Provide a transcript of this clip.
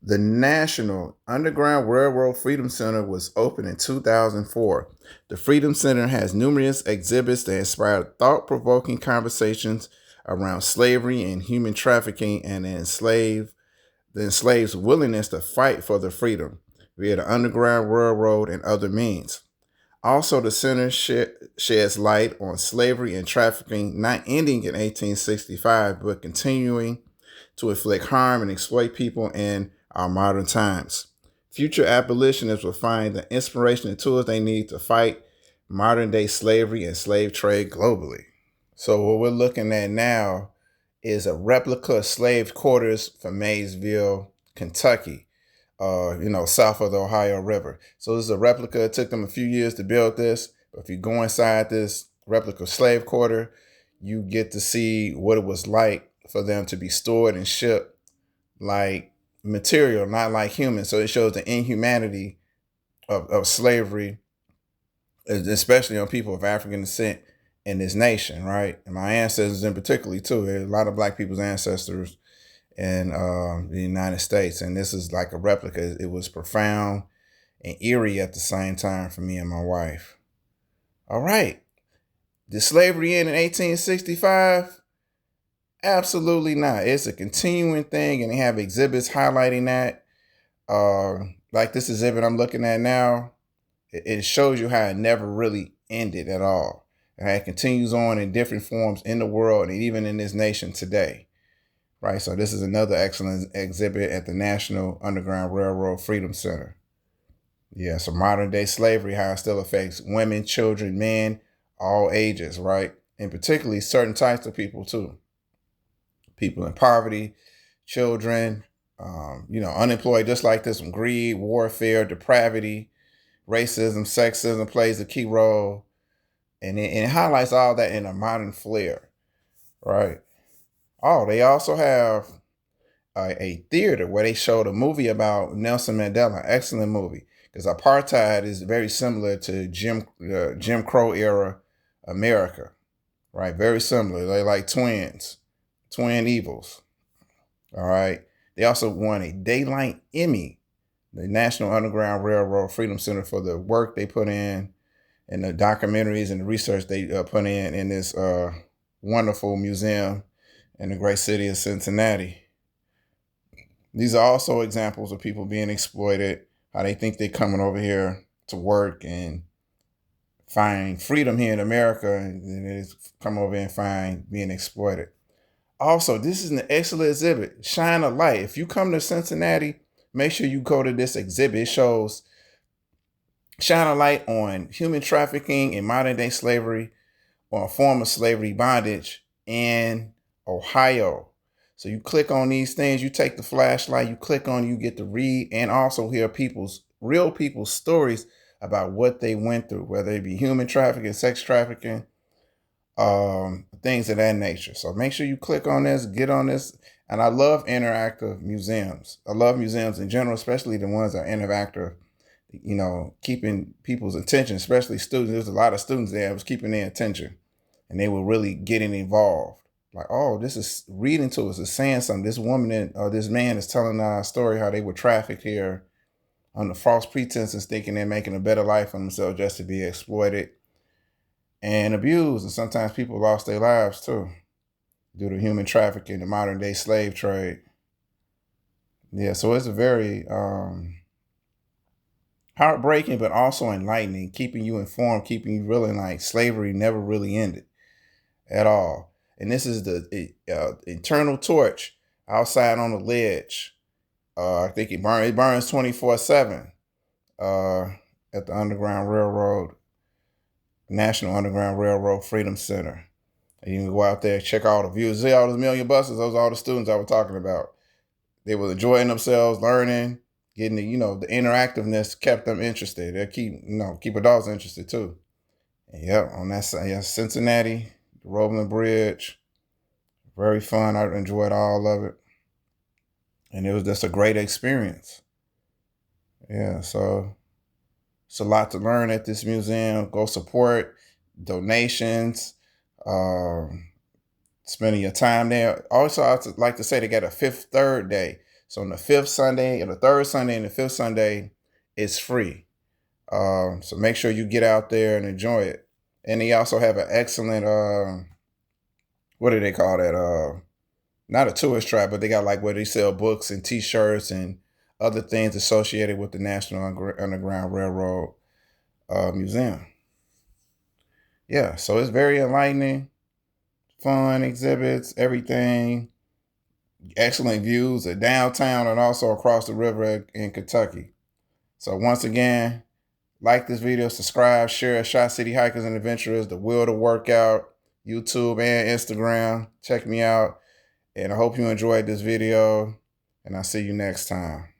The National Underground Railroad Freedom Center was opened in 2004. The Freedom Center has numerous exhibits that inspire thought provoking conversations around slavery and human trafficking and the enslaved's willingness to fight for their freedom via the Underground Railroad and other means. Also, the center sheds light on slavery and trafficking not ending in 1865 but continuing to inflict harm and exploit people in our modern times. Future abolitionists will find the inspiration and tools they need to fight modern day slavery and slave trade globally. So, what we're looking at now is a replica of slave quarters from Maysville, Kentucky, south of the Ohio River. So, this is a replica. It took them a few years to build this. But if you go inside this replica slave quarter, you get to see what it was like for them to be stored and shipped like material, not like humans. So it shows the inhumanity of slavery, especially on people of African descent in this nation, right? And my ancestors in particular, too. There's a lot of black people's ancestors in the United States. And this is like a replica. It was profound and eerie at the same time for me and my wife. All right. Did slavery end in 1865? Absolutely not. It's a continuing thing, and they have exhibits highlighting that. Like this exhibit I'm looking at now, it shows you how it never really ended at all. And how it continues on in different forms in the world and even in this nation today. Right. So this is another excellent exhibit at the National Underground Railroad Freedom Center. Yeah, so modern day slavery, how it still affects women, children, men, all ages, right? And particularly certain types of people too. People in poverty, children, unemployed, just like this one, greed, warfare, depravity, racism, sexism plays a key role. And it highlights all that in a modern flair, right? Oh, they also have a theater where they showed a movie about Nelson Mandela, excellent movie, because apartheid is very similar to Jim Crow era America, right? Very similar. They're like twin evils. All right. They also won a Daylight Emmy, the National Underground Railroad Freedom Center, for the work they put in and the documentaries and the research they put in this wonderful museum in the great city of Cincinnati. These are also examples of people being exploited, how they think they're coming over here to work and find freedom here in America, and then come over and find being exploited. Also, this is an excellent exhibit. Shine a light. If you come to Cincinnati, make sure you go to this exhibit. It shows shine a light on human trafficking and modern day slavery, or a form of slavery bondage in Ohio. So you click on these things, you take the flashlight, you click on, you get to read and also hear real people's stories about what they went through, whether it be human trafficking, sex trafficking, things of that nature. So make sure you click on this, get on this. And I love interactive museums. I love museums in general, especially the ones that are interactive, keeping people's attention, especially students. There's a lot of students there that was keeping their attention and they were really getting involved. Like, oh, this is reading to us, is saying something. This woman or this man is telling a story how they were trafficked here under false pretenses, thinking they're making a better life for themselves just to be exploited and abused. And sometimes people lost their lives too due to human trafficking, the modern day slave trade. Yeah, so it's a very heartbreaking, but also enlightening, keeping you informed, keeping you really like slavery never really ended at all. And this is the eternal torch outside on the ledge. I think it burns 24/7 at the National Underground Railroad Freedom Center. And you can go out there, check all the views. See all those million buses? Those are all the students I was talking about. They were enjoying themselves, learning, getting the interactiveness kept them interested. They keep adults interested too. And yep, on that side, yeah, Cincinnati, the Roebling Bridge, very fun. I enjoyed all of it, and it was just a great experience. Yeah, so it's a lot to learn at this museum. Go support donations, spending your time there. Also, I'd like to say they got a Fifth Third Day. So on the fifth Sunday, or the third Sunday and the fifth Sunday, it's free. So make sure you get out there and enjoy it. And they also have an excellent, what do they call that? Not a tourist trap, but they got like where they sell books and T-shirts and other things associated with the National Underground Railroad Museum. Yeah, so it's very enlightening, fun exhibits, everything. Excellent views of downtown and also across the river in Kentucky. So once again, like this video, subscribe, share. Shot City Hikers and Adventurers, The Will to Workout, YouTube and Instagram. Check me out. And I hope you enjoyed this video. And I'll see you next time.